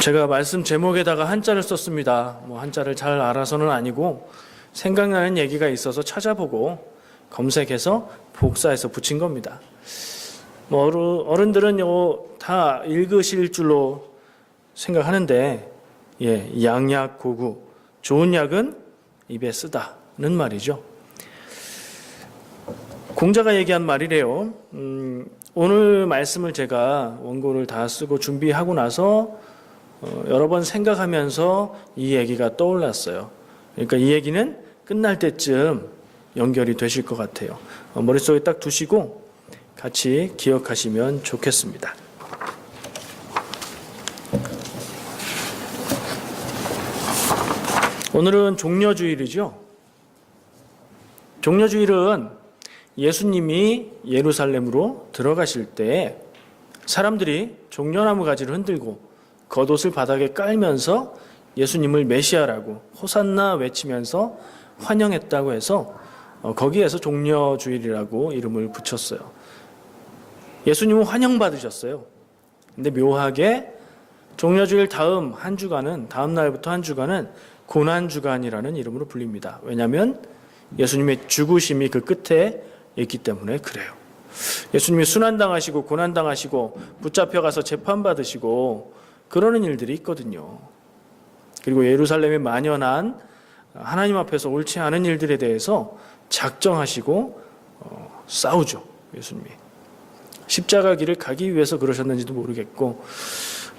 제가 말씀 제목에다가 한자를 썼습니다. 한자를 잘 알아서는 아니고 생각나는 얘기가 있어서 찾아보고 검색해서 복사해서 붙인 겁니다. 어른들은 이거 다 읽으실 줄로 생각하는데, 양약고구, 좋은 약은 입에 쓰다는 말이죠. 공자가 얘기한 말이래요. 오늘 말씀을 제가 원고를 다 쓰고 준비하고 나서 여러 번 생각하면서 이 얘기가 떠올랐어요. 그러니까 이 얘기는 끝날 때쯤 연결이 되실 것 같아요. 머릿속에 딱 두시고 같이 기억하시면 좋겠습니다. 오늘은 종려주일이죠. 종려주일은 예수님이 예루살렘으로 들어가실 때 사람들이 종려나무 가지를 흔들고 겉옷을 바닥에 깔면서 예수님을 메시아라고 호산나 외치면서 환영했다고 해서 거기에서 종려주일이라고 이름을 붙였어요. 예수님은 환영받으셨어요. 근데 묘하게 종려주일 다음 날부터 한 주간은 고난주간이라는 이름으로 불립니다. 왜냐하면 예수님의 죽으심이 그 끝에 있기 때문에 그래요. 예수님이 순환당하시고 고난당하시고 붙잡혀가서 재판받으시고 그러는 일들이 있거든요. 그리고 예루살렘에 만연한 하나님 앞에서 옳지 않은 일들에 대해서 작정하시고 싸우죠. 예수님이 십자가 길을 가기 위해서 그러셨는지도 모르겠고,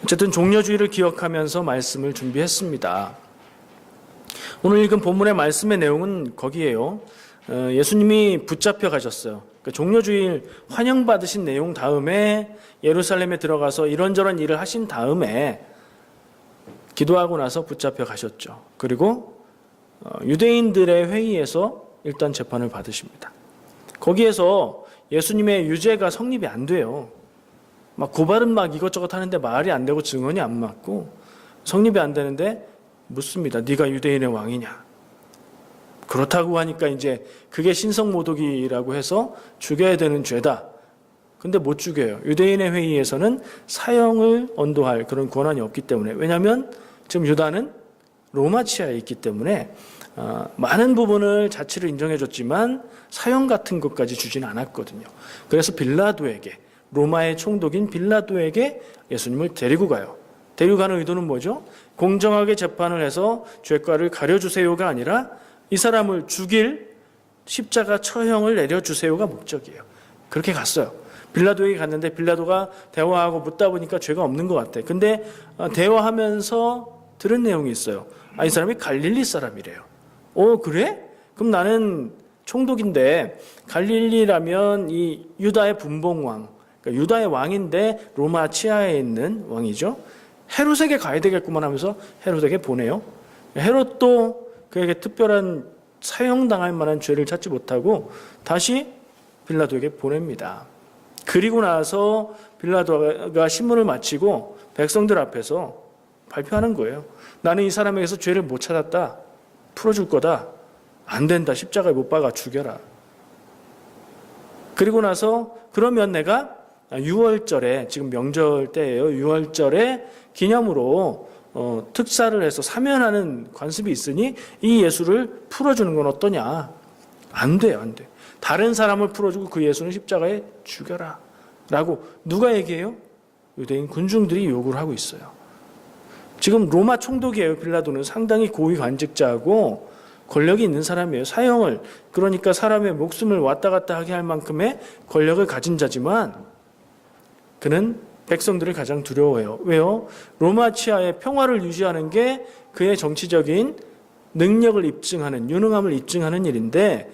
어쨌든 종려주일을 기억하면서 말씀을 준비했습니다. 오늘 읽은 본문의 말씀의 내용은 거기에요. 예수님이 붙잡혀 가셨어요. 그러니까 종려주일 환영받으신 내용 다음에 예루살렘에 들어가서 이런저런 일을 하신 다음에 기도하고 나서 붙잡혀 가셨죠. 그리고 유대인들의 회의에서 일단 재판을 받으십니다. 거기에서 예수님의 유죄가 성립이 안 돼요. 고발은 이것저것 하는데 말이 안 되고 증언이 안 맞고 성립이 안 되는데 묻습니다. 네가 유대인의 왕이냐? 그렇다고 하니까 이제 그게 신성모독이라고 해서 죽여야 되는 죄다. 근데 못 죽여요. 유대인의 회의에서는 사형을 언도할 그런 권한이 없기 때문에. 왜냐하면 지금 유다는 로마 치하에 있기 때문에 많은 부분을 자치를 인정해줬지만 사형 같은 것까지 주지는 않았거든요. 그래서 빌라도에게, 로마의 총독인 빌라도에게 예수님을 데리고 가요. 데리고 가는 의도는 뭐죠? 공정하게 재판을 해서 죄과를 가려주세요가 아니라 이 사람을 죽일 십자가 처형을 내려주세요가 목적이에요. 그렇게 갔어요. 빌라도에게 갔는데 빌라도가 대화하고 묻다 보니까 죄가 없는 것 같아. 근데 대화하면서 들은 내용이 있어요. 이 사람이 갈릴리 사람이래요. 그래? 그럼 나는 총독인데 갈릴리라면 이 유다의 분봉왕, 그러니까 유다의 왕인데 로마 치하에 있는 왕이죠. 헤롯에게 가야 되겠구만 하면서 헤롯에게 보내요. 헤롯도 그에게 특별한 사형당할 만한 죄를 찾지 못하고 다시 빌라도에게 보냅니다. 그리고 나서 빌라도가 신문을 마치고 백성들 앞에서 발표하는 거예요. 나는 이 사람에게서 죄를 못 찾았다. 풀어줄 거다. 안 된다. 십자가에 못 박아 죽여라. 그리고 나서 그러면 내가 6월절에, 지금 명절 때예요. 6월절에 기념으로 특사를 해서 사면하는 관습이 있으니 이 예수를 풀어주는 건 어떠냐? 안 돼요. 안 돼. 다른 사람을 풀어주고 그 예수는 십자가에 죽여라. 라고 누가 얘기해요? 유대인 군중들이 요구를 하고 있어요. 지금 로마 총독이에요. 빌라도는 상당히 고위 관직자하고 권력이 있는 사람이에요. 사형을, 그러니까 사람의 목숨을 왔다 갔다 하게 할 만큼의 권력을 가진 자지만 그는 백성들을 가장 두려워해요. 왜요? 로마 치하의 평화를 유지하는 게 그의 정치적인 능력을 입증하는, 유능함을 입증하는 일인데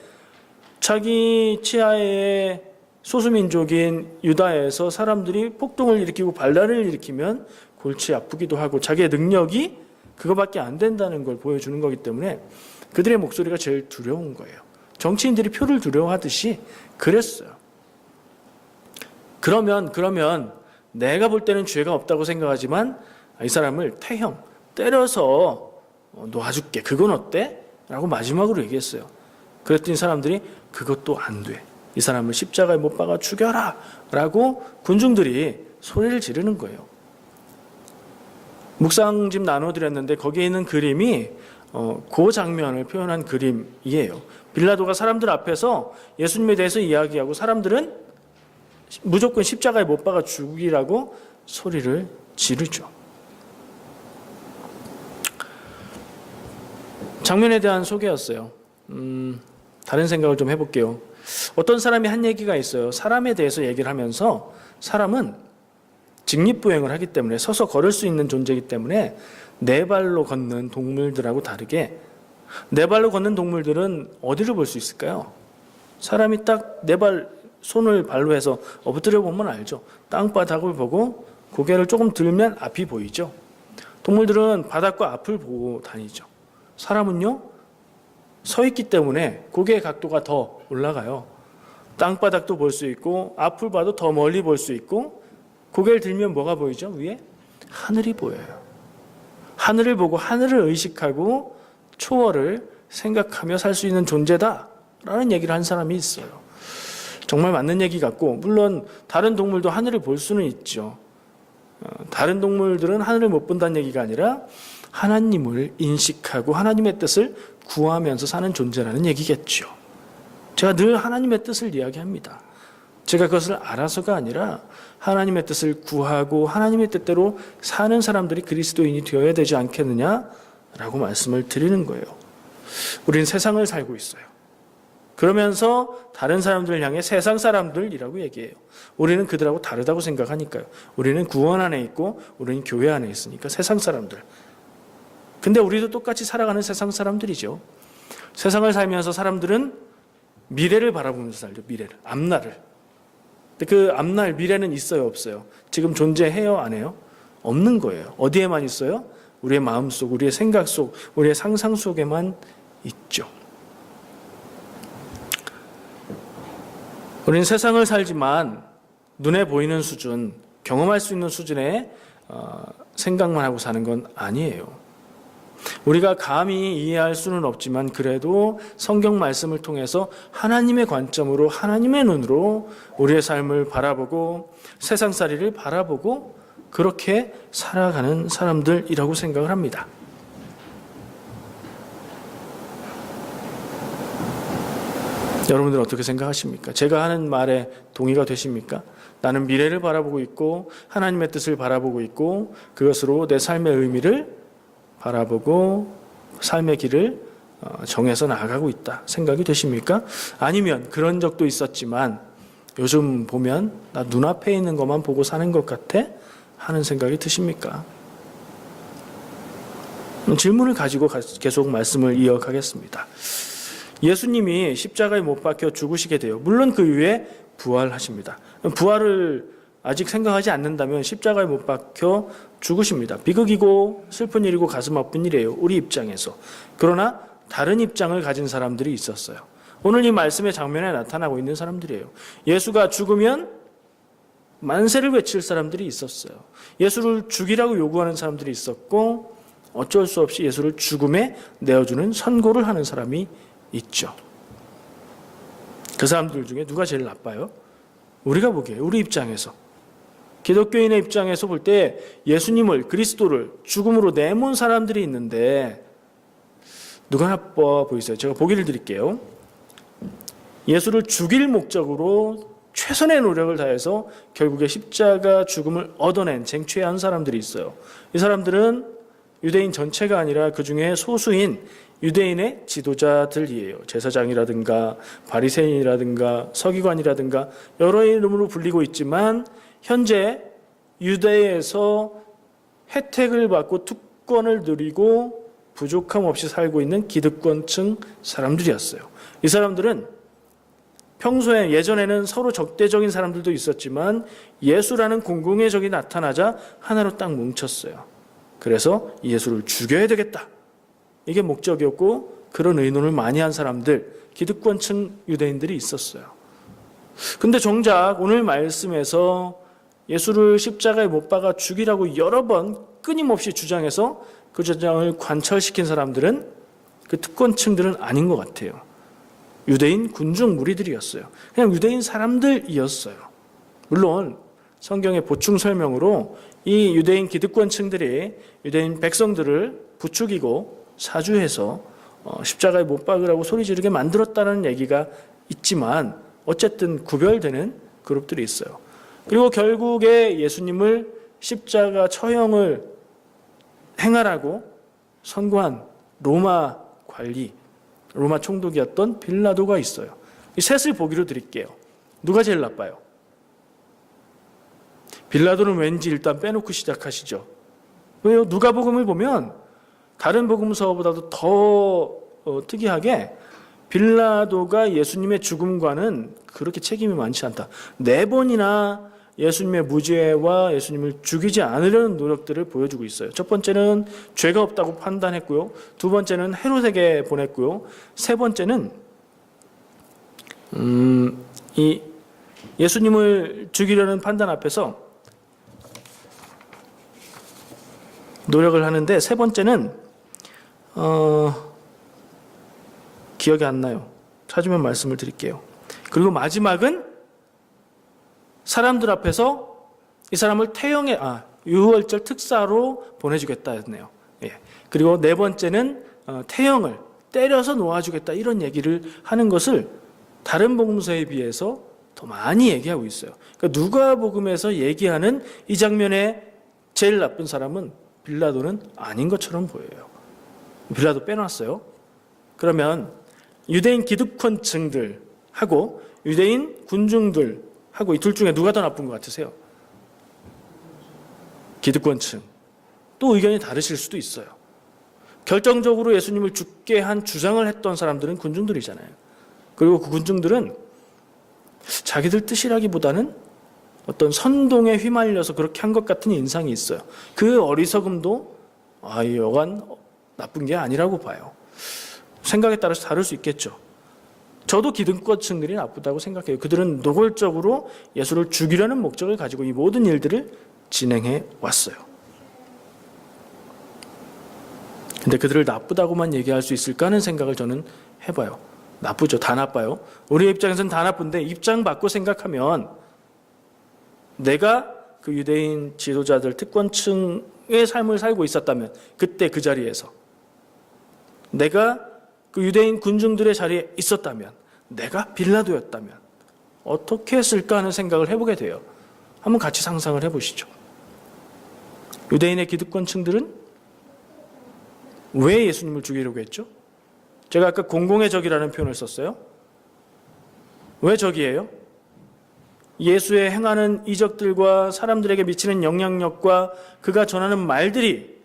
자기 치하의 소수민족인 유다에서 사람들이 폭동을 일으키고 반란을 일으키면 골치 아프기도 하고 자기의 능력이 그거밖에 안 된다는 걸 보여주는 거기 때문에 그들의 목소리가 제일 두려운 거예요. 정치인들이 표를 두려워하듯이 그랬어요. 그러면 내가 볼 때는 죄가 없다고 생각하지만 이 사람을 태형, 때려서 놓아줄게. 그건 어때? 라고 마지막으로 얘기했어요. 그랬더니 사람들이 그것도 안 돼. 이 사람을 십자가에 못 박아 죽여라. 라고 군중들이 소리를 지르는 거예요. 묵상집 나눠드렸는데 거기에 있는 그림이 그 장면을 표현한 그림이에요. 빌라도가 사람들 앞에서 예수님에 대해서 이야기하고 사람들은 무조건 십자가에 못 박아 죽이라고 소리를 지르죠. 장면에 대한 소개였어요. 다른 생각을 좀 해볼게요. 어떤 사람이 한 얘기가 있어요. 사람에 대해서 얘기를 하면서 사람은 직립보행을 하기 때문에 서서 걸을 수 있는 존재이기 때문에 네 발로 걷는 동물들하고 다르게 네 발로 걷는 동물들은 어디를 볼 수 있을까요? 사람이 딱 네 발, 손을 발로 해서 엎드려 보면 알죠. 땅바닥을 보고 고개를 조금 들면 앞이 보이죠. 동물들은 바닥과 앞을 보고 다니죠. 사람은요, 서 있기 때문에 고개의 각도가 더 올라가요. 땅바닥도 볼 수 있고 앞을 봐도 더 멀리 볼 수 있고 고개를 들면 뭐가 보이죠? 위에 하늘이 보여요. 하늘을 보고 하늘을 의식하고 초월을 생각하며 살 수 있는 존재다라는 얘기를 한 사람이 있어요. 정말 맞는 얘기 같고, 물론 다른 동물도 하늘을 볼 수는 있죠. 다른 동물들은 하늘을 못 본다는 얘기가 아니라 하나님을 인식하고 하나님의 뜻을 구하면서 사는 존재라는 얘기겠죠. 제가 늘 하나님의 뜻을 이야기합니다. 제가 그것을 알아서가 아니라 하나님의 뜻을 구하고 하나님의 뜻대로 사는 사람들이 그리스도인이 되어야 되지 않겠느냐라고 말씀을 드리는 거예요. 우리는 세상을 살고 있어요. 그러면서 다른 사람들을 향해 세상 사람들이라고 얘기해요. 우리는 그들하고 다르다고 생각하니까요. 우리는 구원 안에 있고 우리는 교회 안에 있으니까 세상 사람들. 근데 우리도 똑같이 살아가는 세상 사람들이죠. 세상을 살면서 사람들은 미래를 바라보면서 살죠. 미래를, 앞날을. 근데 그 앞날 미래는 있어요, 없어요? 지금 존재해요, 안 해요? 없는 거예요. 어디에만 있어요? 우리의 마음속, 우리의 생각 속, 우리의 상상 속에만 있죠. 우리는 세상을 살지만 눈에 보이는 수준, 경험할 수 있는 수준의 생각만 하고 사는 건 아니에요. 우리가 감히 이해할 수는 없지만 그래도 성경 말씀을 통해서 하나님의 관점으로 하나님의 눈으로 우리의 삶을 바라보고 세상살이를 바라보고 그렇게 살아가는 사람들이라고 생각을 합니다. 여러분들 어떻게 생각하십니까? 제가 하는 말에 동의가 되십니까? 나는 미래를 바라보고 있고 하나님의 뜻을 바라보고 있고 그것으로 내 삶의 의미를 바라보고 삶의 길을 정해서 나아가고 있다 생각이 되십니까? 아니면 그런 적도 있었지만 요즘 보면 나 눈앞에 있는 것만 보고 사는 것 같아? 하는 생각이 드십니까? 질문을 가지고 계속 말씀을 이어가겠습니다. 예수님이 십자가에 못 박혀 죽으시게 돼요. 물론 그 이후에 부활하십니다. 부활을 아직 생각하지 않는다면 십자가에 못 박혀 죽으십니다. 비극이고 슬픈 일이고 가슴 아픈 일이에요. 우리 입장에서. 그러나 다른 입장을 가진 사람들이 있었어요. 오늘 이 말씀의 장면에 나타나고 있는 사람들이에요. 예수가 죽으면 만세를 외칠 사람들이 있었어요. 예수를 죽이라고 요구하는 사람들이 있었고 어쩔 수 없이 예수를 죽음에 내어주는 선고를 하는 사람이 있죠. 그 사람들 중에 누가 제일 나빠요? 우리가 보기에 우리 입장에서 기독교인의 입장에서 볼 때 예수님을 그리스도를 죽음으로 내몬 사람들이 있는데 누가 나빠 보이세요? 제가 보기를 드릴게요. 예수를 죽일 목적으로 최선의 노력을 다해서 결국에 십자가 죽음을 얻어낸 쟁취한 사람들이 있어요. 이 사람들은 유대인 전체가 아니라 그 중에 소수인 유대인의 지도자들이에요. 제사장이라든가 바리새인이라든가 서기관이라든가 여러 이름으로 불리고 있지만 현재 유대에서 혜택을 받고 특권을 누리고 부족함 없이 살고 있는 기득권층 사람들이었어요. 이 사람들은 평소에 예전에는 서로 적대적인 사람들도 있었지만 예수라는 공공의 적이 나타나자 하나로 딱 뭉쳤어요. 그래서 예수를 죽여야 되겠다. 이게 목적이었고 그런 의논을 많이 한 사람들, 기득권층 유대인들이 있었어요. 근데 정작 오늘 말씀에서 예수를 십자가에 못 박아 죽이라고 여러 번 끊임없이 주장해서 그 주장을 관철시킨 사람들은 그 특권층들은 아닌 것 같아요. 유대인 군중 무리들이었어요. 그냥 유대인 사람들이었어요. 물론 성경의 보충 설명으로 이 유대인 기득권층들이 유대인 백성들을 부추기고 사주해서 십자가에 못 박으라고 소리 지르게 만들었다는 얘기가 있지만 어쨌든 구별되는 그룹들이 있어요. 그리고 결국에 예수님을 십자가 처형을 행하라고 선고한 로마 관리, 로마 총독이었던 빌라도가 있어요. 이 셋을 보기로 드릴게요. 누가 제일 나빠요? 빌라도는 왠지 일단 빼놓고 시작하시죠. 왜요? 누가복음을 보면 다른 복음서보다도 더 특이하게 빌라도가 예수님의 죽음과는 그렇게 책임이 많지 않다. 4번이나 예수님의 무죄와 예수님을 죽이지 않으려는 노력들을 보여주고 있어요. 첫 번째는 죄가 없다고 판단했고요. 두 번째는 헤롯에게 보냈고요. 세 번째는 이 예수님을 죽이려는 판단 앞에서 노력을 하는데, 세 번째는 기억이 안 나요. 찾으면 말씀을 드릴게요. 그리고 마지막은 사람들 앞에서 이 사람을 유월절 특사로 보내주겠다 했네요. 예. 그리고 네 번째는 태형을 때려서 놓아주겠다, 이런 얘기를 하는 것을 다른 복음서에 비해서 더 많이 얘기하고 있어요. 그러니까 누가복음에서 얘기하는 이 장면의 제일 나쁜 사람은 빌라도는 아닌 것처럼 보여요. 빌라도 빼놨어요. 그러면 유대인 기득권층들하고 유대인 군중들하고 이 둘 중에 누가 더 나쁜 것 같으세요? 기득권층. 또 의견이 다르실 수도 있어요. 결정적으로 예수님을 죽게 한 주장을 했던 사람들은 군중들이잖아요. 그리고 그 군중들은 자기들 뜻이라기보다는 어떤 선동에 휘말려서 그렇게 한 것 같은 인상이 있어요. 그 어리석음도 여간 나쁜 게 아니라고 봐요. 생각에 따라서 다를 수 있겠죠. 저도 기득권층들이 나쁘다고 생각해요. 그들은 노골적으로 예수를 죽이려는 목적을 가지고 이 모든 일들을 진행해 왔어요. 근데 그들을 나쁘다고만 얘기할 수 있을까 하는 생각을 저는 해봐요. 나쁘죠. 다 나빠요. 우리의 입장에서는 다 나쁜데, 입장 바꿔 생각하면 내가 그 유대인 지도자들, 특권층의 삶을 살고 있었다면, 그때 그 자리에서 내가 그 유대인 군중들의 자리에 있었다면, 내가 빌라도였다면 어떻게 했을까 하는 생각을 해보게 돼요. 한번 같이 상상을 해보시죠. 유대인의 기득권층들은 왜 예수님을 죽이려고 했죠? 제가 아까 공공의 적이라는 표현을 썼어요. 왜 적이에요? 예수의 행하는 이적들과 사람들에게 미치는 영향력과 그가 전하는 말들이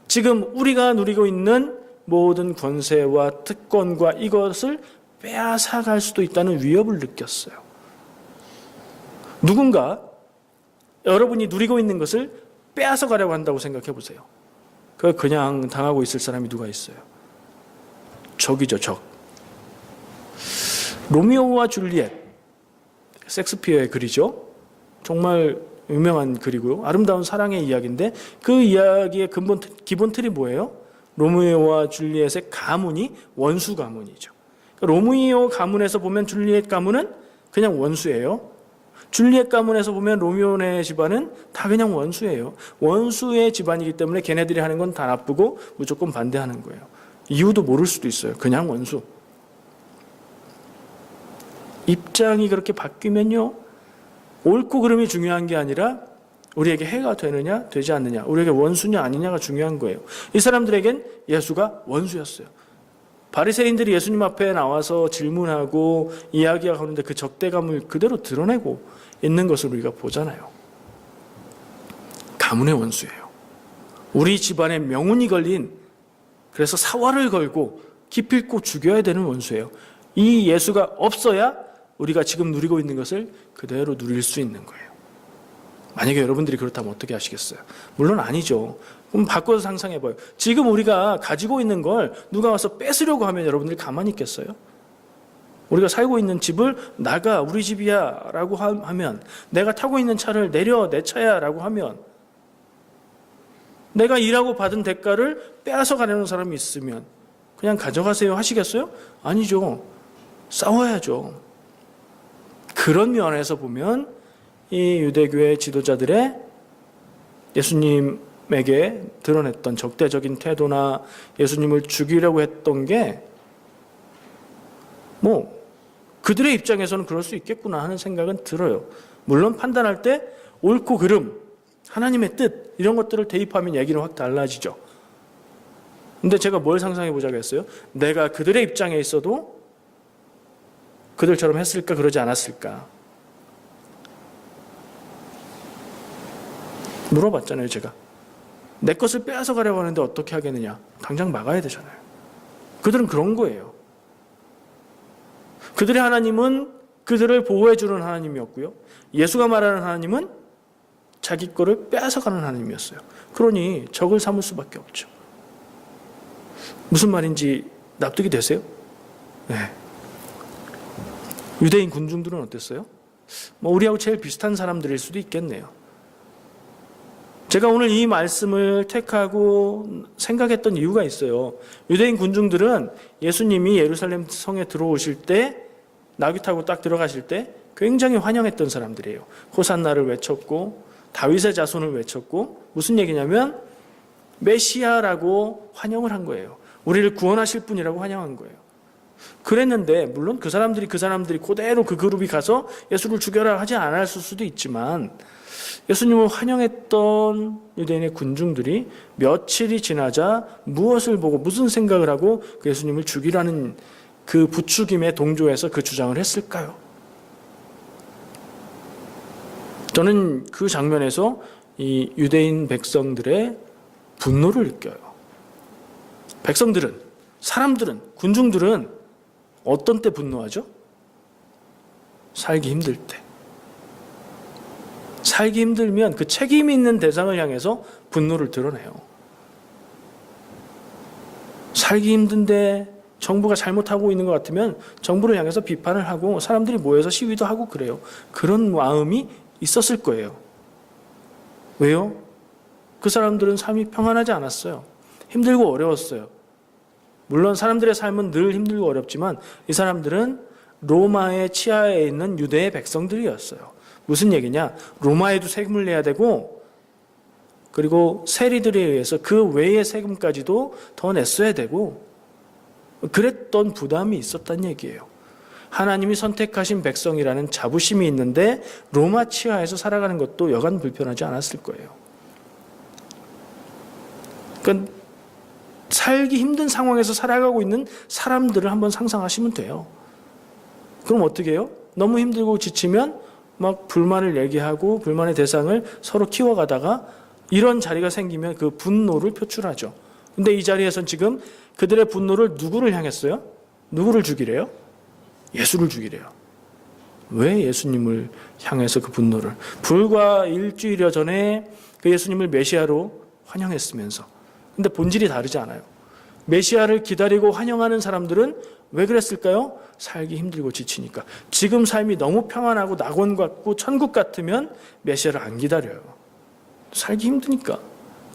지금 우리가 누리고 있는 모든 권세와 특권과 이것을 빼앗아갈 수도 있다는 위협을 느꼈어요. 누군가 여러분이 누리고 있는 것을 빼앗아가려고 한다고 생각해 보세요. 그냥 당하고 있을 사람이 누가 있어요? 적이죠, 적. 로미오와 줄리엣, 섹스피어의 글이죠. 정말 유명한 글이고요. 아름다운 사랑의 이야기인데, 그 이야기의 기본 틀이 뭐예요? 로미오와 줄리엣의 가문이 원수 가문이죠. 로미오 가문에서 보면 줄리엣 가문은 그냥 원수예요. 줄리엣 가문에서 보면 로미오네 집안은 다 그냥 원수예요. 원수의 집안이기 때문에 걔네들이 하는 건 다 나쁘고 무조건 반대하는 거예요. 이유도 모를 수도 있어요. 그냥 원수. 입장이 그렇게 바뀌면요, 옳고 그름이 중요한 게 아니라 우리에게 해가 되느냐 되지 않느냐, 우리에게 원수냐 아니냐가 중요한 거예요. 이 사람들에겐 예수가 원수였어요. 바리새인들이 예수님 앞에 나와서 질문하고 이야기하는데 그 적대감을 그대로 드러내고 있는 것을 우리가 보잖아요. 가문의 원수예요. 우리 집안에 명운이 걸린, 그래서 사활을 걸고 기필코 죽여야 되는 원수예요. 이 예수가 없어야 우리가 지금 누리고 있는 것을 그대로 누릴 수 있는 거예요. 만약에 여러분들이 그렇다면 어떻게 하시겠어요? 물론 아니죠. 그럼 바꿔서 상상해봐요. 지금 우리가 가지고 있는 걸 누가 와서 뺏으려고 하면 여러분들이 가만히 있겠어요? 우리가 살고 있는 집을 나가, 우리 집이야 라고 하면, 내가 타고 있는 차를 내려, 내 차야 라고 하면, 내가 일하고 받은 대가를 빼앗아 가려는 사람이 있으면 그냥 가져가세요 하시겠어요? 아니죠. 싸워야죠. 그런 면에서 보면 이 유대교의 지도자들의 예수님에게 드러냈던 적대적인 태도나 예수님을 죽이려고 했던 게 그들의 입장에서는 그럴 수 있겠구나 하는 생각은 들어요. 물론 판단할 때 옳고 그름, 하나님의 뜻 이런 것들을 대입하면 얘기는 확 달라지죠. 근데 제가 뭘 상상해 보자고 했어요? 내가 그들의 입장에 있어도 그들처럼 했을까 그러지 않았을까 물어봤잖아요. 제가 내 것을 빼앗아 가려고 하는데 어떻게 하겠느냐, 당장 막아야 되잖아요. 그들은 그런 거예요. 그들의 하나님은 그들을 보호해 주는 하나님이었고요, 예수가 말하는 하나님은 자기 거를 빼앗아가는 하나님이었어요. 그러니 적을 삼을 수밖에 없죠. 무슨 말인지 납득이 되세요? 네. 유대인 군중들은 어땠어요? 우리하고 제일 비슷한 사람들일 수도 있겠네요. 제가 오늘 이 말씀을 택하고 생각했던 이유가 있어요. 유대인 군중들은 예수님이 예루살렘 성에 들어오실 때, 나귀 타고 딱 들어가실 때 굉장히 환영했던 사람들이에요. 호산나를 외쳤고 다윗의 자손을 외쳤고, 무슨 얘기냐면 메시아라고 환영을 한 거예요. 우리를 구원하실 분이라고 환영한 거예요. 그랬는데 물론 그 사람들이 그대로 그 그룹이 가서 예수를 죽여라 하지 않았을 수도 있지만, 예수님을 환영했던 유대인의 군중들이 며칠이 지나자 무엇을 보고 무슨 생각을 하고 그 예수님을 죽이라는 그 부추김에 동조해서 그 주장을 했을까요? 저는 그 장면에서 이 유대인 백성들의 분노를 느껴요. 백성들은, 사람들은, 군중들은 어떤 때 분노하죠? 살기 힘들 때. 살기 힘들면 그 책임 있는 대상을 향해서 분노를 드러내요. 살기 힘든데 정부가 잘못하고 있는 것 같으면 정부를 향해서 비판을 하고 사람들이 모여서 시위도 하고 그래요. 그런 마음이 있었을 거예요. 왜요? 그 사람들은 삶이 평안하지 않았어요. 힘들고 어려웠어요. 물론 사람들의 삶은 늘 힘들고 어렵지만 이 사람들은 로마의 치하에 있는 유대의 백성들이었어요. 무슨 얘기냐? 로마에도 세금을 내야 되고, 그리고 세리들에 의해서 그 외의 세금까지도 더 냈어야 되고, 그랬던 부담이 있었단 얘기예요. 하나님이 선택하신 백성이라는 자부심이 있는데 로마 치하에서 살아가는 것도 여간 불편하지 않았을 거예요. 그러니까 살기 힘든 상황에서 살아가고 있는 사람들을 한번 상상하시면 돼요. 그럼 어떻게 해요? 너무 힘들고 지치면 막 불만을 얘기하고 불만의 대상을 서로 키워가다가 이런 자리가 생기면 그 분노를 표출하죠. 근데 이 자리에선 지금 그들의 분노를 누구를 향했어요? 누구를 죽이래요? 예수를 죽이래요. 왜 예수님을 향해서 그 분노를? 불과 일주일여 전에 그 예수님을 메시아로 환영했으면서. 근데 본질이 다르지 않아요. 메시아를 기다리고 환영하는 사람들은 왜 그랬을까요? 살기 힘들고 지치니까. 지금 삶이 너무 평안하고 낙원 같고 천국 같으면 메시아를 안 기다려요. 살기 힘드니까,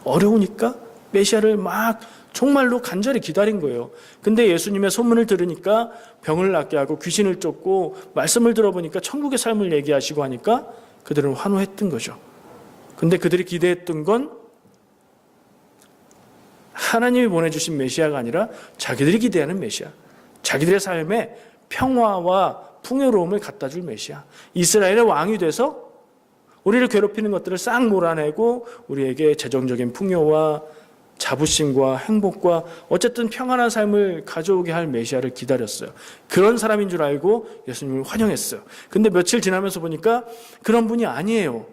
어려우니까 메시아를 막 정말로 간절히 기다린 거예요. 근데 예수님의 소문을 들으니까 병을 낫게 하고 귀신을 쫓고, 말씀을 들어보니까 천국의 삶을 얘기하시고 하니까 그들은 환호했던 거죠. 근데 그들이 기대했던 건 하나님이 보내주신 메시아가 아니라 자기들이 기대하는 메시아, 자기들의 삶에 평화와 풍요로움을 갖다 줄 메시아, 이스라엘의 왕이 돼서 우리를 괴롭히는 것들을 싹 몰아내고 우리에게 재정적인 풍요와 자부심과 행복과 어쨌든 평안한 삶을 가져오게 할 메시아를 기다렸어요. 그런 사람인 줄 알고 예수님을 환영했어요. 근데 며칠 지나면서 보니까 그런 분이 아니에요.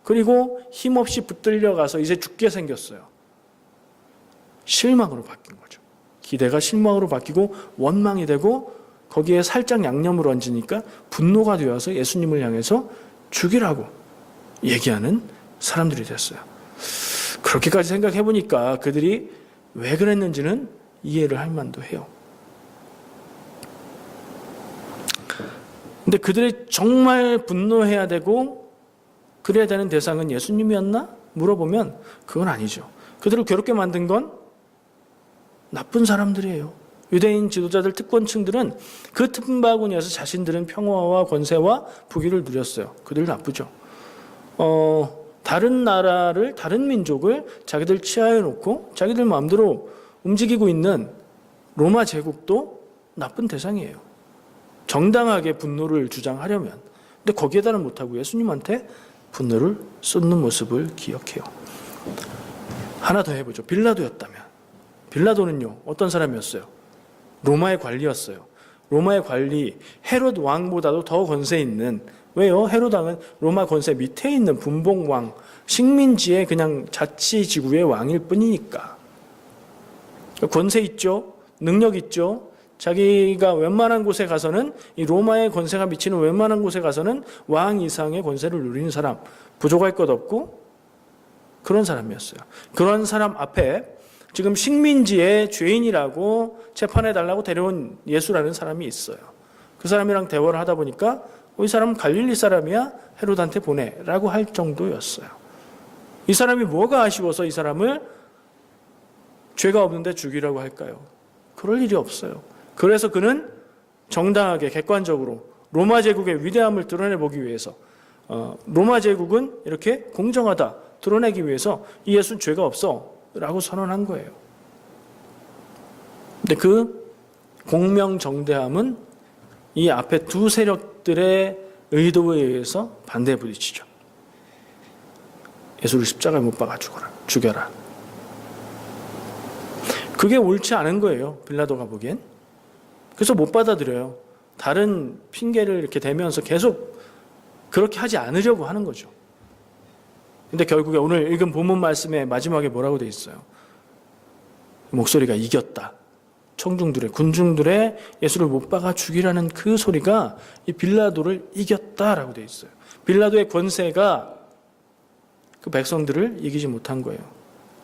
그리고 힘없이 붙들려가서 이제 죽게 생겼어요. 실망으로 바뀐 거죠. 기대가 실망으로 바뀌고 원망이 되고 거기에 살짝 양념을 얹으니까 분노가 되어서 예수님을 향해서 죽이라고 얘기하는 사람들이 됐어요. 그렇게까지 생각해 보니까 그들이 왜 그랬는지는 이해를 할 만도 해요. 근데 그들이 정말 분노해야 되고 그래야 되는 대상은 예수님이었나? 물어보면 그건 아니죠. 그들을 괴롭게 만든 건 나쁜 사람들이에요. 유대인 지도자들 특권층들은 그 틈바구니에서 자신들은 평화와 권세와 부귀를 누렸어요. 그들 나쁘죠. 다른 나라를, 다른 민족을 자기들 치하에 놓고 자기들 마음대로 움직이고 있는 로마 제국도 나쁜 대상이에요. 정당하게 분노를 주장하려면. 근데 거기에다는 못하고 예수님한테 분노를 쏟는 모습을 기억해요. 하나 더 해보죠. 빌라도였다면. 빌라도는요, 어떤 사람이었어요? 로마의 관리였어요. 로마의 관리, 헤롯 왕보다도 더 권세 있는, 왜요? 헤롯 왕은 로마 권세 밑에 있는 분봉왕, 식민지의 그냥 자치지구의 왕일 뿐이니까. 권세 있죠? 능력 있죠? 자기가 웬만한 곳에 가서는, 이 로마의 권세가 미치는 웬만한 곳에 가서는 왕 이상의 권세를 누리는 사람, 부족할 것 없고 그런 사람이었어요. 그런 사람 앞에 지금 식민지의 죄인이라고 재판해달라고 데려온 예수라는 사람이 있어요. 그 사람이랑 대화를 하다 보니까 이 사람은 갈릴리 사람이야, 헤롯한테 보내라고 할 정도였어요. 이 사람이 뭐가 아쉬워서 이 사람을 죄가 없는데 죽이라고 할까요? 그럴 일이 없어요. 그래서 그는 정당하게 객관적으로 로마 제국의 위대함을 드러내보기 위해서, 로마 제국은 이렇게 공정하다 드러내기 위해서 이 예수는 죄가 없어 라고 선언한 거예요. 근데 그 공명정대함은 이 앞에 두 세력들의 의도에 의해서 반대에 부딪히죠. 예수를 십자가에 못 박아 죽여라. 그게 옳지 않은 거예요. 빌라도가 보기엔. 그래서 못 받아들여요. 다른 핑계를 이렇게 대면서 계속 그렇게 하지 않으려고 하는 거죠. 근데 결국에 오늘 읽은 본문 말씀의 마지막에 뭐라고 돼 있어요? 목소리가 이겼다. 청중들의, 군중들의 예수를 못 박아 죽이라는 그 소리가 이 빌라도를 이겼다라고 돼 있어요. 빌라도의 권세가 그 백성들을 이기지 못한 거예요.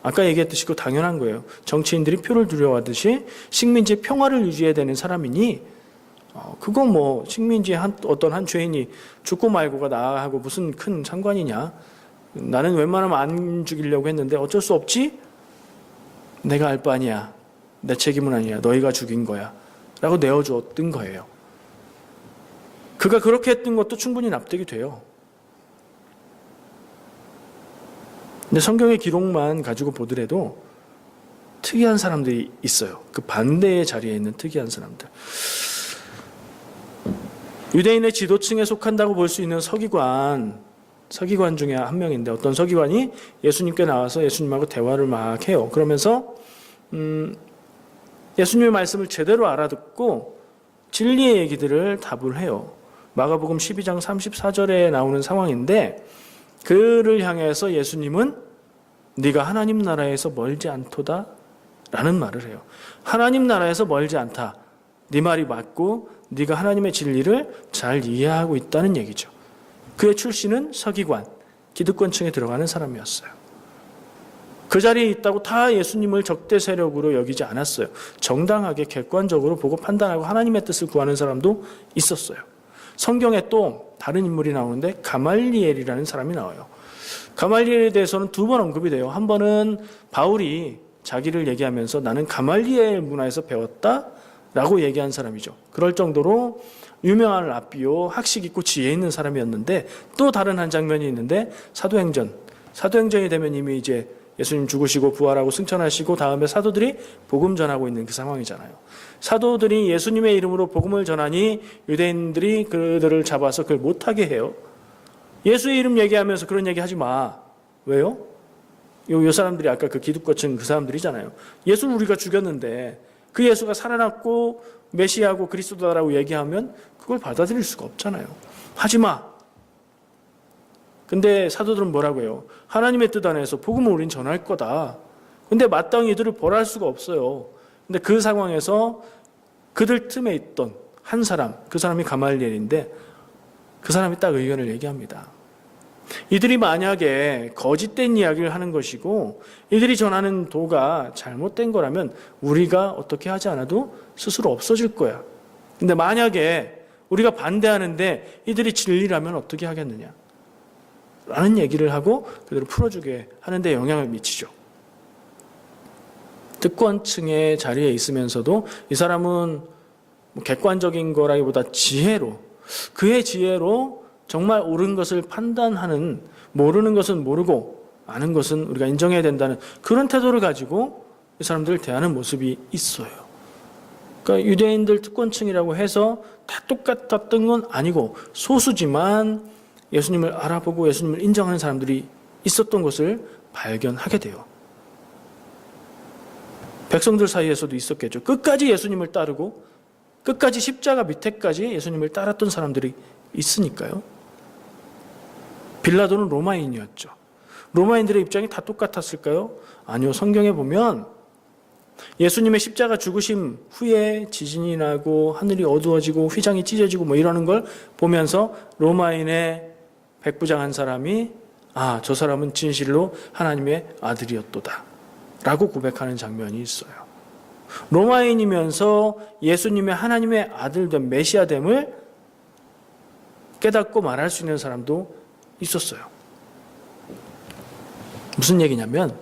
아까 얘기했듯이 그거 당연한 거예요. 정치인들이 표를 두려워하듯이 식민지의 평화를 유지해야 되는 사람이니 그거 뭐 식민지의 어떤 한 죄인이 죽고 말고가 나하고 무슨 큰 상관이냐. 나는 웬만하면 안 죽이려고 했는데 어쩔 수 없지? 내가 알 바 아니야. 내 책임은 아니야. 너희가 죽인 거야. 라고 내어주었던 거예요. 그가 그렇게 했던 것도 충분히 납득이 돼요. 근데 성경의 기록만 가지고 보더라도 특이한 사람들이 있어요. 그 반대의 자리에 있는 특이한 사람들. 유대인의 지도층에 속한다고 볼 수 있는 서기관 중에 한 명인데 어떤 서기관이 예수님께 나와서 예수님하고 대화를 막 해요. 그러면서 예수님의 말씀을 제대로 알아듣고 진리의 얘기들을 답을 해요. 마가복음 12장 34절에 나오는 상황인데 그를 향해서 예수님은 네가 하나님 나라에서 멀지 않도다 라는 말을 해요. 하나님 나라에서 멀지 않다. 네 말이 맞고 네가 하나님의 진리를 잘 이해하고 있다는 얘기죠. 그의 출신은 서기관, 기득권층에 들어가는 사람이었어요. 그 자리에 있다고 다 예수님을 적대 세력으로 여기지 않았어요. 정당하게 객관적으로 보고 판단하고 하나님의 뜻을 구하는 사람도 있었어요. 성경에 또 다른 인물이 나오는데 가말리엘이라는 사람이 나와요. 가말리엘에 대해서는 두 번 언급이 돼요. 한 번은 바울이 자기를 얘기하면서 나는 가말리엘 문화에서 배웠다 라고 얘기한 사람이죠. 그럴 정도로 유명한 랍비요, 학식 있고 지혜 있는 사람이었는데 또 다른 한 장면이 있는데 사도행전이 되면 이미 이제 예수님 죽으시고 부활하고 승천하시고 다음에 사도들이 복음 전하고 있는 그 상황이잖아요. 사도들이 예수님의 이름으로 복음을 전하니 유대인들이 그들을 잡아서 그걸 못하게 해요. 예수의 이름 얘기하면서 그런 얘기 하지 마. 왜요? 요 사람들이 아까 그 기득권층 그 사람들이잖아요. 예수를 우리가 죽였는데 그 예수가 살아났고 메시아고 그리스도다라고 얘기하면 그걸 받아들일 수가 없잖아요. 하지 마. 근데 사도들은 뭐라고 해요? 하나님의 뜻 안에서 복음을 우린 전할 거다. 근데 마땅히 이들을 벌할 수가 없어요. 근데 그 상황에서 그들 틈에 있던 한 사람, 그 사람이 가말리엘인데 그 사람이 딱 의견을 얘기합니다. 이들이 만약에 거짓된 이야기를 하는 것이고 이들이 전하는 도가 잘못된 거라면 우리가 어떻게 하지 않아도 스스로 없어질 거야. 근데 만약에 우리가 반대하는데 이들이 진리라면 어떻게 하겠느냐? 라는 얘기를 하고 그들을 풀어주게 하는 데 영향을 미치죠. 특권층의 자리에 있으면서도 이 사람은 뭐 객관적인 거라기보다 지혜로, 그의 지혜로 정말 옳은 것을 판단하는, 모르는 것은 모르고 아는 것은 우리가 인정해야 된다는 그런 태도를 가지고 이 사람들을 대하는 모습이 있어요. 그러니까 유대인들 특권층이라고 해서 다 똑같았던 건 아니고 소수지만 예수님을 알아보고 예수님을 인정하는 사람들이 있었던 것을 발견하게 돼요. 백성들 사이에서도 있었겠죠. 끝까지 예수님을 따르고 끝까지 십자가 밑에까지 예수님을 따랐던 사람들이 있으니까요. 빌라도는 로마인이었죠. 로마인들의 입장이 다 똑같았을까요? 아니요. 성경에 보면 예수님의 십자가 죽으심 후에 지진이 나고 하늘이 어두워지고 휘장이 찢어지고 뭐 이러는 걸 보면서 로마인의 백부장 한 사람이 저 사람은 진실로 하나님의 아들이었도다 라고 고백하는 장면이 있어요. 로마인이면서 예수님의 하나님의 아들됨, 메시아됨을 깨닫고 말할 수 있는 사람도 있었어요. 무슨 얘기냐면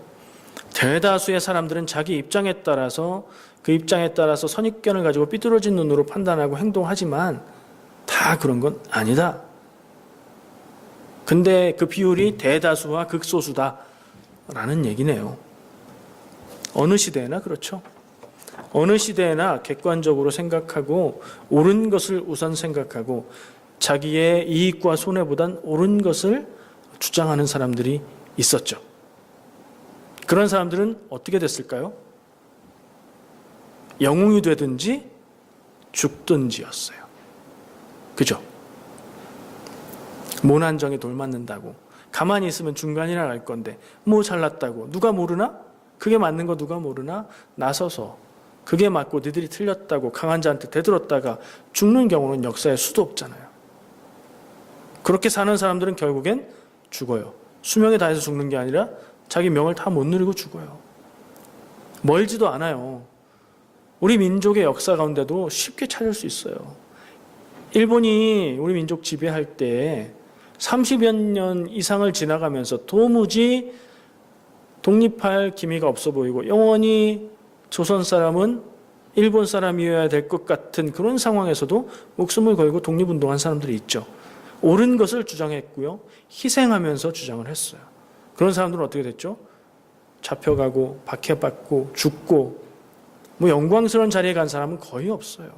대다수의 사람들은 자기 입장에 따라서 그 입장에 따라서 선입견을 가지고 삐뚤어진 눈으로 판단하고 행동하지만 다 그런 건 아니다. 근데 그 비율이 대다수와 극소수다라는 얘기네요. 어느 시대에나 그렇죠. 어느 시대에나 객관적으로 생각하고 옳은 것을 우선 생각하고 자기의 이익과 손해보단 옳은 것을 주장하는 사람들이 있었죠. 그런 사람들은 어떻게 됐을까요? 영웅이 되든지 죽든지였어요. 그죠? 모난정에 돌 맞는다고 가만히 있으면 중간이나 갈 건데 뭐 잘났다고 누가 모르나? 그게 맞는 거 누가 모르나? 나서서 그게 맞고 니들이 틀렸다고 강한 자한테 대들었다가 죽는 경우는 역사에 수도 없잖아요. 그렇게 사는 사람들은 결국엔 죽어요. 수명에 다해서 죽는 게 아니라 자기 명을 다 못 누리고 죽어요. 멀지도 않아요. 우리 민족의 역사 가운데도 쉽게 찾을 수 있어요. 일본이 우리 민족 지배할 때 30여 년 이상을 지나가면서 도무지 독립할 기미가 없어 보이고 영원히 조선 사람은 일본 사람이어야 될 것 같은 그런 상황에서도 목숨을 걸고 독립운동한 사람들이 있죠. 옳은 것을 주장했고요. 희생하면서 주장을 했어요. 그런 사람들은 어떻게 됐죠? 잡혀가고 박해받고 죽고 뭐 영광스러운 자리에 간 사람은 거의 없어요.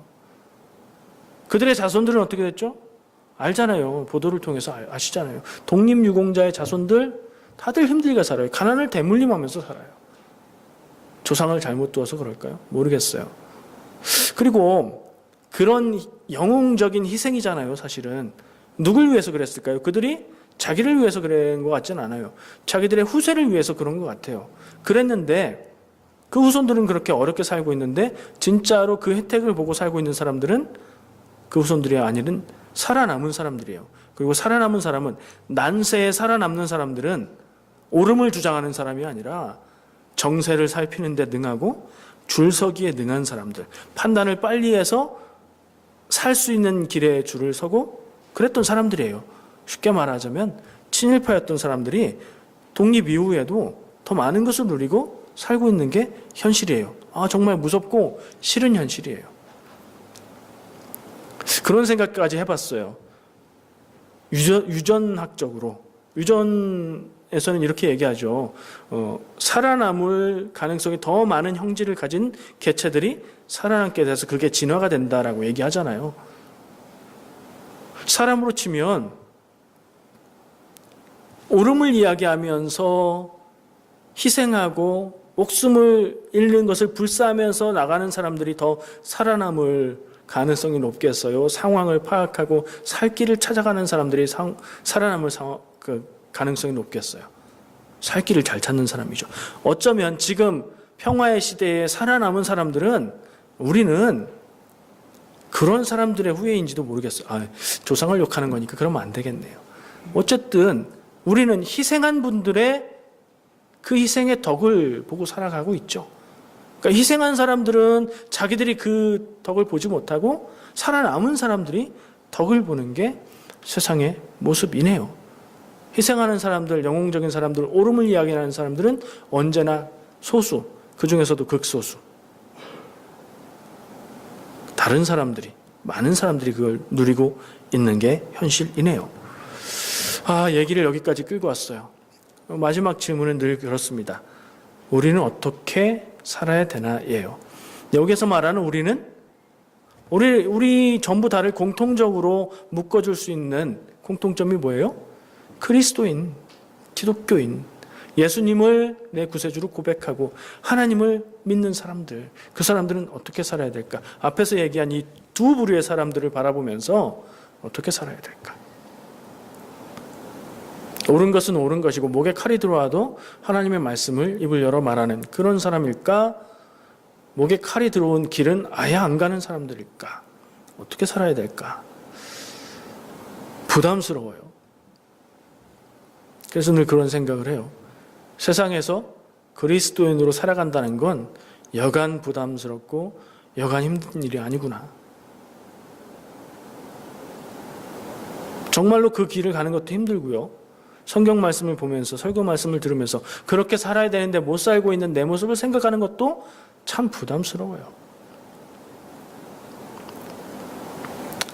그들의 자손들은 어떻게 됐죠? 알잖아요. 보도를 통해서 아시잖아요. 독립유공자의 자손들 다들 힘들게 살아요. 가난을 대물림하면서 살아요. 조상을 잘못 두어서 그럴까요? 모르겠어요. 그리고 그런 영웅적인 희생이잖아요. 사실은 누굴 위해서 그랬을까요? 그들이 자기를 위해서 그런 것 같지는 않아요. 자기들의 후세를 위해서 그런 것 같아요. 그랬는데 그 후손들은 그렇게 어렵게 살고 있는데 진짜로 그 혜택을 보고 살고 있는 사람들은 그 후손들이 아니른 살아남은 사람들이에요. 그리고 살아남은 사람은 난세에 살아남는 사람들은 옳음을 주장하는 사람이 아니라 정세를 살피는 데 능하고 줄서기에 능한 사람들, 판단을 빨리 해서 살 수 있는 길에 줄을 서고 그랬던 사람들이에요. 쉽게 말하자면 친일파였던 사람들이 독립 이후에도 더 많은 것을 누리고 살고 있는 게 현실이에요. 정말 무섭고 싫은 현실이에요. 그런 생각까지 해봤어요. 유전학적으로. 유전에서는 이렇게 얘기하죠. 살아남을 가능성이 더 많은 형질을 가진 개체들이 살아남게 돼서 그게 진화가 된다라고 얘기하잖아요. 사람으로 치면 옳음을 이야기하면서 희생하고 목숨을 잃는 것을 불사하면서 나가는 사람들이 더 살아남을 가능성이 높겠어요. 상황을 파악하고 살 길을 찾아가는 사람들이 살아남을 가능성이 높겠어요. 살 길을 잘 찾는 사람이죠. 어쩌면 지금 평화의 시대에 살아남은 사람들은 우리는 그런 사람들의 후예인지도 모르겠어요. 조상을 욕하는 거니까 그러면 안 되겠네요. 어쨌든 우리는 희생한 분들의 그 희생의 덕을 보고 살아가고 있죠. 그러니까 희생한 사람들은 자기들이 그 덕을 보지 못하고 살아남은 사람들이 덕을 보는 게 세상의 모습이네요. 희생하는 사람들, 영웅적인 사람들, 옳음을 이야기하는 사람들은 언제나 소수, 그 중에서도 극소수. 다른 사람들이, 많은 사람들이 그걸 누리고 있는 게 현실이네요. 얘기를 여기까지 끌고 왔어요. 마지막 질문은 늘 그렇습니다. 우리는 어떻게 살아야 되나?예요. 여기서 말하는 우리는 우리 전부 다를 공통적으로 묶어줄 수 있는 공통점이 뭐예요? 그리스도인, 기독교인, 예수님을 내 구세주로 고백하고 하나님을 믿는 사람들, 그 사람들은 어떻게 살아야 될까? 앞에서 얘기한 이 두 부류의 사람들을 바라보면서 어떻게 살아야 될까? 옳은 것은 옳은 것이고 목에 칼이 들어와도 하나님의 말씀을 입을 열어 말하는 그런 사람일까? 목에 칼이 들어온 길은 아예 안 가는 사람들일까? 어떻게 살아야 될까? 부담스러워요. 그래서 늘 그런 생각을 해요. 세상에서 그리스도인으로 살아간다는 건 여간 부담스럽고 여간 힘든 일이 아니구나. 정말로 그 길을 가는 것도 힘들고요. 성경 말씀을 보면서 설교 말씀을 들으면서 그렇게 살아야 되는데 못 살고 있는 내 모습을 생각하는 것도 참 부담스러워요.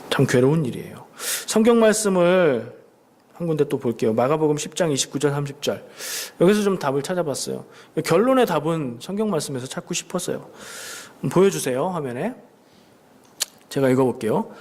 참 괴로운 일이에요. 성경 말씀을 한 군데 또 볼게요. 마가복음 10장 29절 30절. 여기서 좀 답을 찾아봤어요. 결론의 답은 성경 말씀에서 찾고 싶었어요. 보여주세요. 화면에. 제가 읽어볼게요.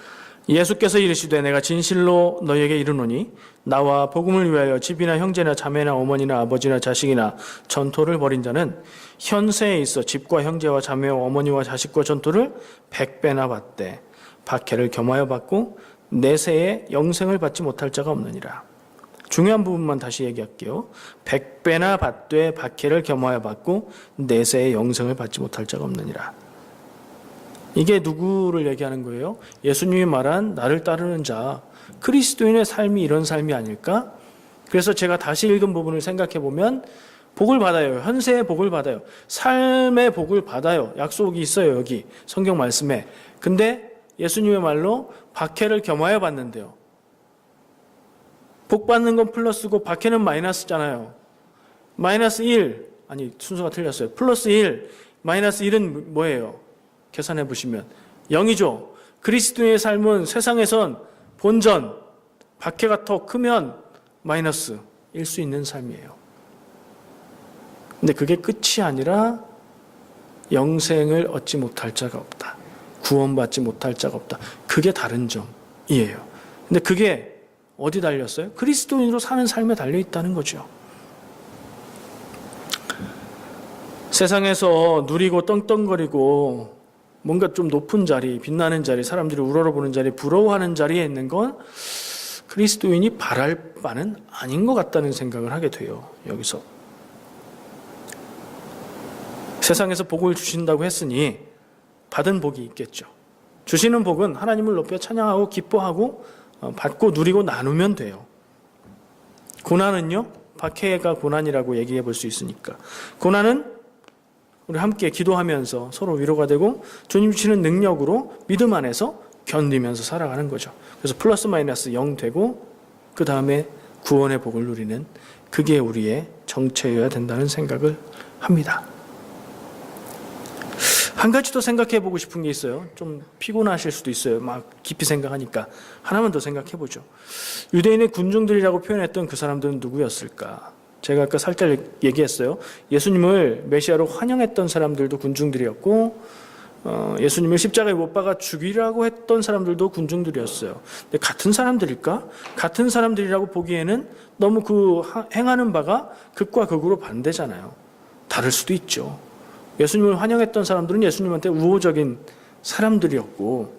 예수께서 이르시되 내가 진실로 너희에게 이르노니 나와 복음을 위하여 집이나 형제나 자매나 어머니나 아버지나 자식이나 전토를 벌인 자는 현세에 있어 집과 형제와 자매와 어머니와 자식과 전토를 100배나 받되 박해를 겸하여 받고 내세에 영생을 받지 못할 자가 없느니라. 중요한 부분만 다시 얘기할게요. 100배나 받되 박해를 겸하여 받고 내세에 영생을 받지 못할 자가 없느니라. 이게 누구를 얘기하는 거예요? 예수님이 말한 나를 따르는 자, 그리스도인의 삶이 이런 삶이 아닐까? 그래서 제가 다시 읽은 부분을 생각해 보면 복을 받아요. 현세의 복을 받아요. 삶의 복을 받아요. 약속이 있어요. 여기 성경 말씀에. 근데 예수님의 말로 박해를 겸하여 받는데요. 복 받는 건 플러스고 박해는 마이너스잖아요. 마이너스 1, 아니 순서가 틀렸어요. 플러스 1, 마이너스 1은 뭐예요? 계산해 보시면 0이죠. 그리스도의 삶은 세상에선 본전, 박해가 더 크면 마이너스일 수 있는 삶이에요. 근데 그게 끝이 아니라 영생을 얻지 못할 자가 없다. 구원받지 못할 자가 없다. 그게 다른 점이에요. 근데 그게 어디 달렸어요? 그리스도인으로 사는 삶에 달려 있다는 거죠. 세상에서 누리고 떵떵거리고 뭔가 좀 높은 자리, 빛나는 자리, 사람들이 우러러보는 자리, 부러워하는 자리에 있는 건 그리스도인이 바랄 바는 아닌 것 같다는 생각을 하게 돼요. 여기서. 세상에서 복을 주신다고 했으니 받은 복이 있겠죠. 주시는 복은 하나님을 높여 찬양하고 기뻐하고 받고 누리고 나누면 돼요. 고난은요, 박해가 고난이라고 얘기해 볼 수 있으니까. 고난은 우리 함께 기도하면서 서로 위로가 되고 주님 주시는 능력으로 믿음 안에서 견디면서 살아가는 거죠. 그래서 플러스 마이너스 0 되고 그 다음에 구원의 복을 누리는 그게 우리의 정체여야 된다는 생각을 합니다. 한 가지 더 생각해 보고 싶은 게 있어요. 좀 피곤하실 수도 있어요. 막 깊이 생각하니까. 하나만 더 생각해 보죠. 유대인의 군중들이라고 표현했던 그 사람들은 누구였을까? 제가 아까 살짝 얘기했어요. 예수님을 메시아로 환영했던 사람들도 군중들이었고 예수님을 십자가에 못 박아 죽이라고 했던 사람들도 군중들이었어요. 근데 같은 사람들일까? 같은 사람들이라고 보기에는 너무 그 행하는 바가 극과 극으로 반대잖아요. 다를 수도 있죠. 예수님을 환영했던 사람들은 예수님한테 우호적인 사람들이었고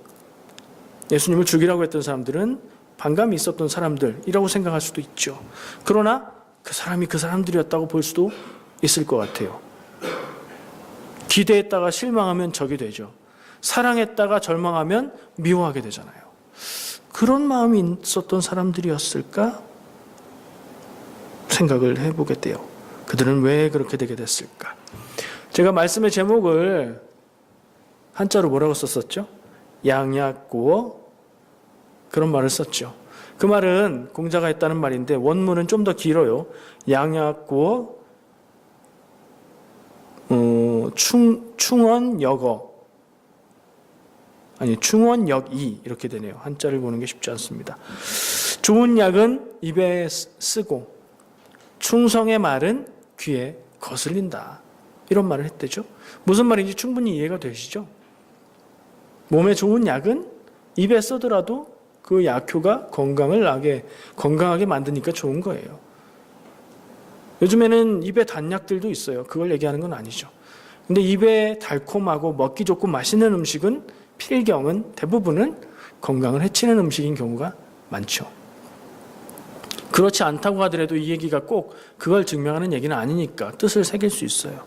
예수님을 죽이라고 했던 사람들은 반감이 있었던 사람들이라고 생각할 수도 있죠. 그러나 그 사람이 그 사람들이었다고 볼 수도 있을 것 같아요. 기대했다가 실망하면 적이 되죠. 사랑했다가 절망하면 미워하게 되잖아요. 그런 마음이 있었던 사람들이었을까? 생각을 해보게 돼요. 그들은 왜 그렇게 되게 됐을까? 제가 말씀의 제목을 한자로 뭐라고 썼었죠? 양약고어 그런 말을 썼죠. 그 말은 공자가 했다는 말인데 원문은 좀 더 길어요. 양약고어 충원역이 이렇게 되네요. 한자를 보는 게 쉽지 않습니다. 좋은 약은 입에 쓰고 충성의 말은 귀에 거슬린다. 이런 말을 했대죠. 무슨 말인지 충분히 이해가 되시죠? 몸에 좋은 약은 입에 써더라도 그 약효가 건강하게 만드니까 좋은 거예요. 요즘에는 입에 단약들도 있어요. 그걸 얘기하는 건 아니죠. 근데 입에 달콤하고 먹기 좋고 맛있는 음식은 필경은 대부분은 건강을 해치는 음식인 경우가 많죠. 그렇지 않다고 하더라도 이 얘기가 꼭 그걸 증명하는 얘기는 아니니까 뜻을 새길 수 있어요.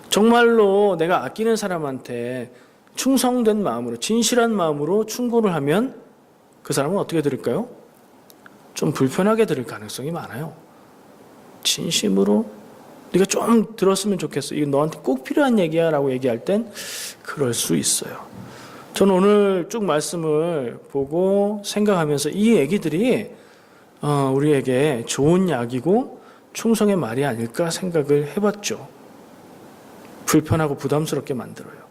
정말로 내가 아끼는 사람한테 충성된 마음으로, 진실한 마음으로 충고를 하면 그 사람은 어떻게 들을까요? 좀 불편하게 들을 가능성이 많아요. 진심으로 네가 좀 들었으면 좋겠어. 이거 너한테 꼭 필요한 얘기야 라고 얘기할 땐 그럴 수 있어요. 저는 오늘 쭉 말씀을 보고 생각하면서 이 얘기들이 우리에게 좋은 약이고 충성의 말이 아닐까 생각을 해봤죠. 불편하고 부담스럽게 만들어요.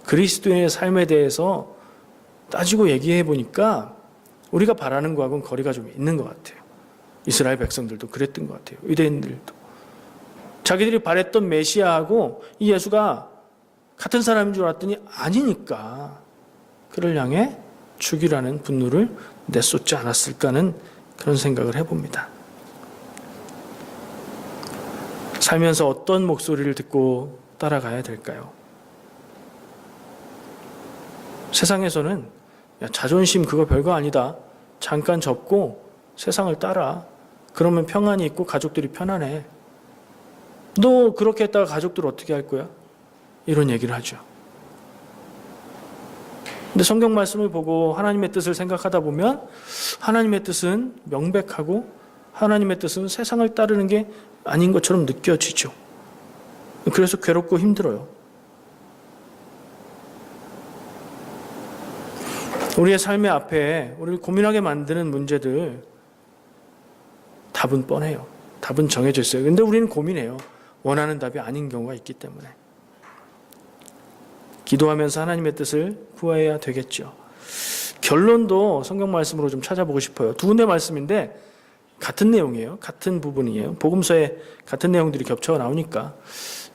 그리스도인의 삶에 대해서 따지고 얘기해 보니까 우리가 바라는 거하고는 거리가 좀 있는 것 같아요. 이스라엘 백성들도 그랬던 것 같아요. 유대인들도. 자기들이 바랬던 메시아하고 이 예수가 같은 사람인 줄 알았더니 아니니까 그를 향해 죽이라는 분노를 내쏟지 않았을까는 그런 생각을 해봅니다. 살면서 어떤 목소리를 듣고 따라가야 될까요? 세상에서는 야, 자존심 그거 별거 아니다. 잠깐 접고 세상을 따라. 그러면 평안이 있고 가족들이 편안해. 너 그렇게 했다가 가족들 어떻게 할 거야? 이런 얘기를 하죠. 근데 성경 말씀을 보고 하나님의 뜻을 생각하다 보면 하나님의 뜻은 명백하고 하나님의 뜻은 세상을 따르는 게 아닌 것처럼 느껴지죠. 그래서 괴롭고 힘들어요. 우리의 삶의 앞에 우리를 고민하게 만드는 문제들 답은 뻔해요. 답은 정해져 있어요. 근데 우리는 고민해요. 원하는 답이 아닌 경우가 있기 때문에. 기도하면서 하나님의 뜻을 구해야 되겠죠. 결론도 성경 말씀으로 좀 찾아보고 싶어요. 두 군데 말씀인데 같은 내용이에요. 같은 부분이에요. 복음서에 같은 내용들이 겹쳐 나오니까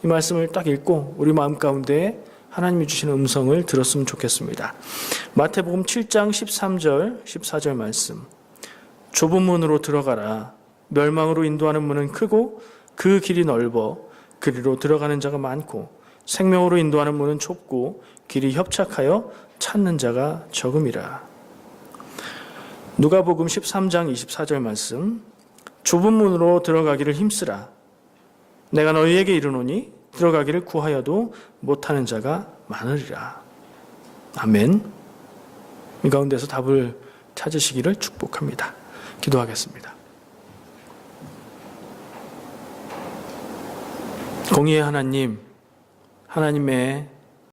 이 말씀을 딱 읽고 우리 마음 가운데 하나님이 주시는 음성을 들었으면 좋겠습니다. 마태복음 7장 13절, 14절 말씀. 좁은 문으로 들어가라. 멸망으로 인도하는 문은 크고 그 길이 넓어 그리로 들어가는 자가 많고 생명으로 인도하는 문은 좁고 길이 협착하여 찾는 자가 적음이라. 누가복음 13장 24절 말씀. 좁은 문으로 들어가기를 힘쓰라. 내가 너희에게 이르노니 들어가기를 구하여도 못하는 자가 많으리라. 아멘. 이 가운데서 답을 찾으시기를 축복합니다. 기도하겠습니다. 공의의 하나님, 하나님의